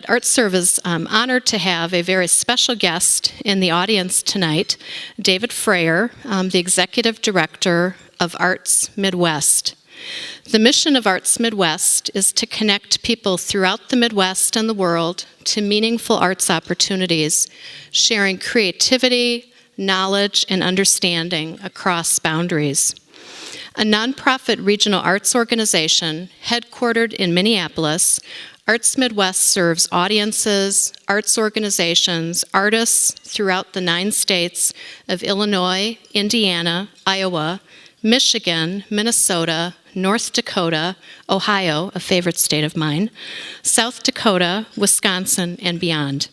ArtServe is honored to have a very special guest in the audience tonight, David Fraher, the Executive Director of Arts Midwest. The mission of Arts Midwest is to connect people throughout the Midwest and the world to meaningful arts opportunities, sharing creativity, knowledge, and understanding across boundaries. A nonprofit regional arts organization headquartered in Minneapolis, Arts Midwest serves audiences, arts organizations, artists throughout the 9 states of Illinois, Indiana, Iowa, Michigan, Minnesota, North Dakota, Ohio, a favorite state of mine, South Dakota, Wisconsin, and beyond.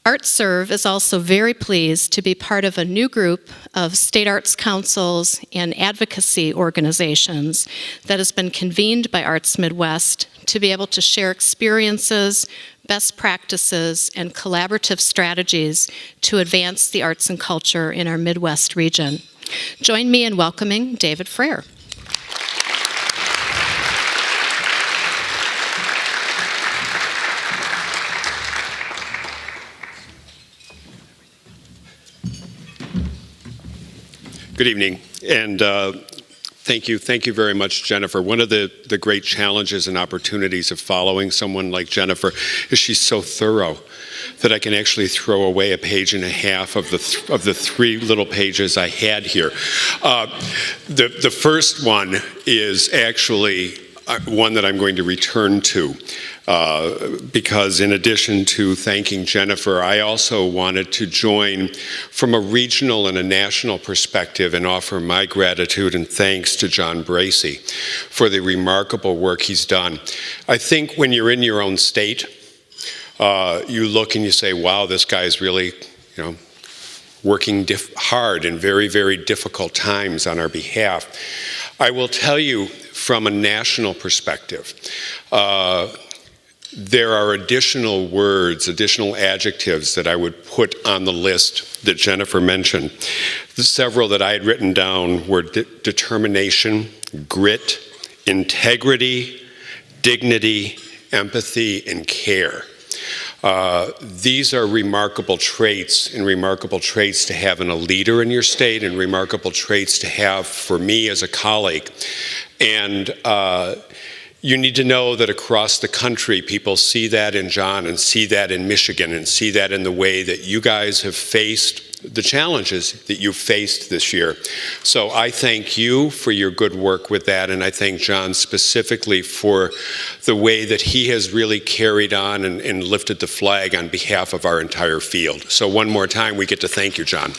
ArtServe is also very pleased to be part of a new group of state arts councils and advocacy organizations that has been convened by Arts Midwest to be able to share experiences, best practices, and collaborative strategies to advance the arts and culture in our Midwest region. Join me in welcoming David Fraher. Good evening, and thank you very much, Jennifer. One of the great challenges and opportunities of following someone like Jennifer is she's so thorough that I can actually throw away a page and a half of the 3 little pages I had here. The first one is actually one that I'm going to return to. Because in addition to thanking Jennifer, I also wanted to join from a regional and a national perspective and offer my gratitude and thanks to John Bracey for the remarkable work he's done. I think when you're in your own state, you look and you say, wow, this guy is really, working hard in very, very difficult times on our behalf. I will tell you from a national perspective, there are additional words, additional adjectives that I would put on the list that Jennifer mentioned. The several that I had written down were determination, grit, integrity, dignity, empathy, and care. These are remarkable traits, and remarkable traits to have in a leader in your state, and remarkable traits to have for me as a colleague. And you need to know that across the country, people see that in John and see that in Michigan and see that in the way that you guys have faced the challenges that you've faced this year. So I thank you for your good work with that, and I thank John specifically for the way that he has really carried on and lifted the flag on behalf of our entire field. So one more time, we get to thank you, John.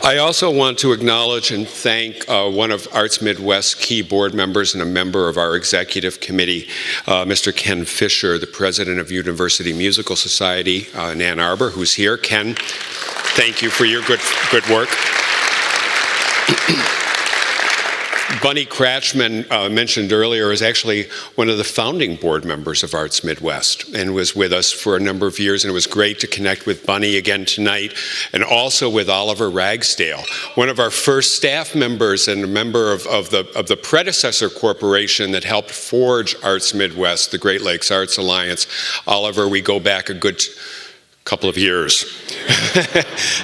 I also want to acknowledge and thank one of Arts Midwest's key board members and a member of our executive committee, Mr. Ken Fisher, the president of University Musical Society in Ann Arbor, who's here. Ken, thank you for your good work. Bunny Kratchman, mentioned earlier, is actually one of the founding board members of Arts Midwest and was with us for a number of years, and it was great to connect with Bunny again tonight, and also with Oliver Ragsdale, one of our first staff members and a member of the predecessor corporation that helped forge Arts Midwest, the Great Lakes Arts Alliance. Oliver, we go back a good couple of years.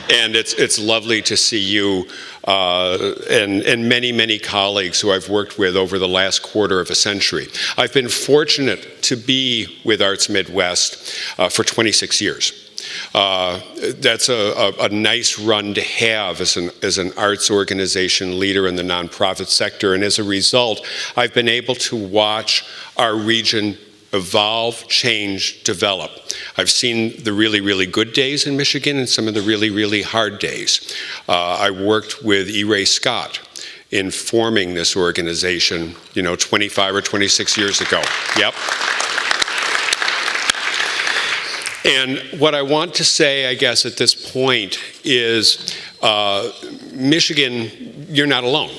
And it's lovely to see you and many colleagues who I've worked with over the last quarter of a century. I've been fortunate to be with Arts Midwest for 26 years. That's a nice run to have as an arts organization leader in the nonprofit sector, and as a result, I've been able to watch our region evolve, change, develop. I've seen the really good days in Michigan and some of the really hard days. I worked with E. Ray Scott in forming this organization, 25 or 26 years ago. Yep. And what I want to say, I guess, at this point is, Michigan, you're not alone.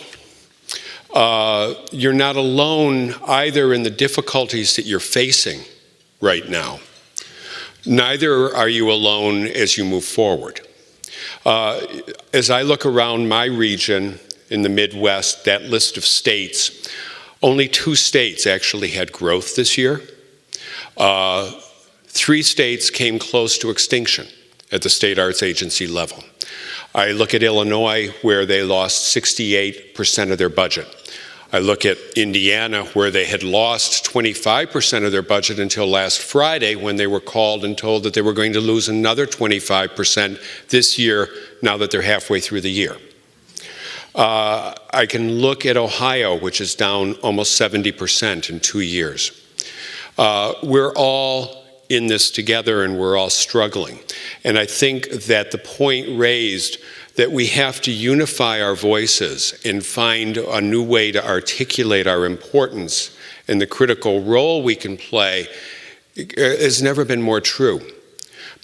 You're not alone either in the difficulties that you're facing right now. Neither are you alone as you move forward. As I look around my region, in the Midwest, that list of states, only 2 states actually had growth this year. 3 states came close to extinction at the state arts agency level. I look at Illinois, where they lost 68% of their budget. I look at Indiana, where they had lost 25% of their budget until last Friday, when they were called and told that they were going to lose another 25% this year, now that they're halfway through the year. I can look at Ohio, which is down almost 70% in 2 years. We're all in this together, and we're all struggling. And I think that the point raised that we have to unify our voices and find a new way to articulate our importance and the critical role we can play has never been more true.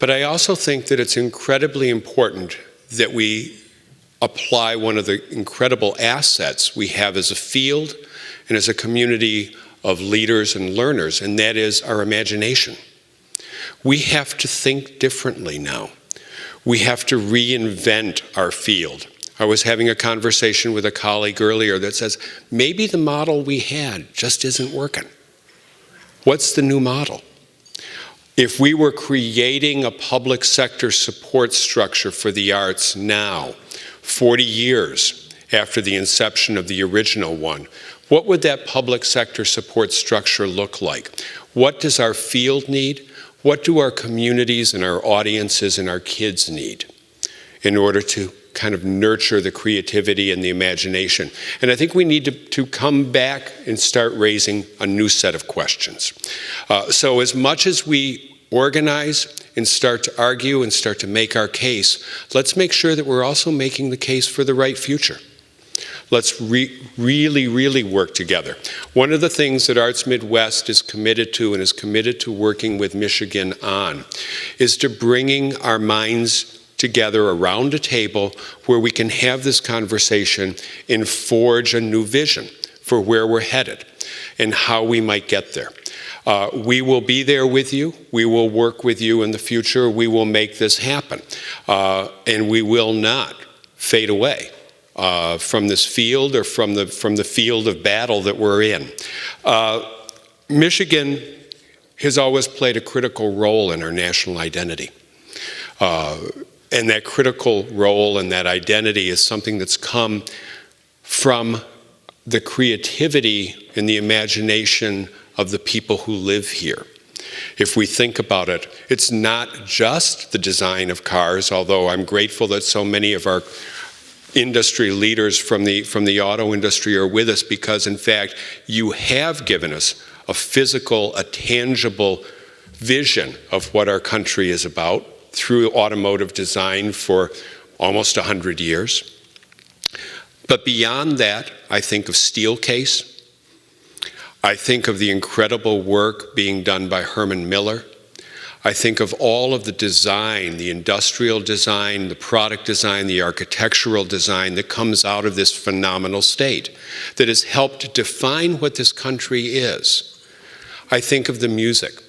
But I also think that it's incredibly important that we apply one of the incredible assets we have as a field and as a community of leaders and learners, and that is our imagination. We have to think differently now. We have to reinvent our field. I was having a conversation with a colleague earlier that says, maybe the model we had just isn't working. What's the new model? If we were creating a public sector support structure for the arts now, 40 years after the inception of the original one, what would that public sector support structure look like? What does our field need? What do our communities and our audiences and our kids need in order to kind of nurture the creativity and the imagination? And I think we need to come back and start raising a new set of questions. So as much as we organize and start to argue and start to make our case, let's make sure that we're also making the case for the right future. Let's really work together. One of the things that Arts Midwest is committed to and is committed to working with Michigan on is to bringing our minds together around a table where we can have this conversation and forge a new vision for where we're headed and how we might get there. We will be there with you. We will work with you in the future. We will make this happen. And we will not fade away from this field or from the field of battle that we're in. Michigan has always played a critical role in our national identity. And that critical role and that identity is something that's come from the creativity and the imagination of the people who live here. If we think about it, it's not just the design of cars, although I'm grateful that so many of our industry leaders from the auto industry are with us, because in fact you have given us a physical, a tangible vision of what our country is about through automotive design for almost 100 years. But beyond that, I think of Steelcase. I think of the incredible work being done by Herman Miller. I think of all of the design, the industrial design, the product design, the architectural design that comes out of this phenomenal state that has helped define what this country is. I think of the music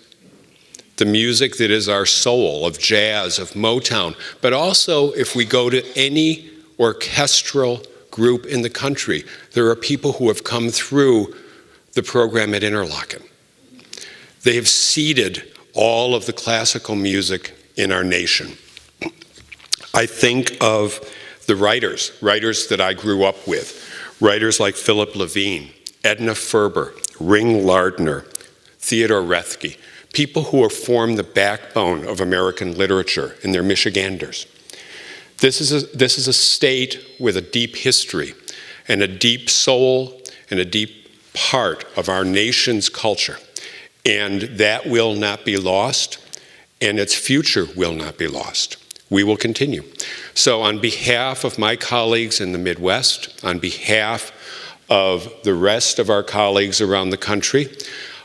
that is our soul, of jazz, of Motown, but also if we go to any orchestral group in the country, there are people who have come through the program at Interlochen. They have seeded all of the classical music in our nation. I think of the writers that I grew up with, writers like Philip Levine, Edna Ferber, Ring Lardner, Theodore Roethke, people who have formed the backbone of American literature, and they're Michiganders. This is a state with a deep history and a deep soul and a deep part of our nation's culture. And that will not be lost, and its future will not be lost. We will continue. So on behalf of my colleagues in the Midwest, on behalf of the rest of our colleagues around the country,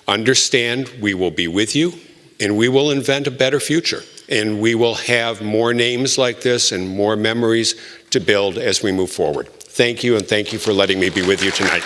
understand we will be with you, and we will invent a better future. And we will have more names like this and more memories to build as we move forward. Thank you, and thank you for letting me be with you tonight.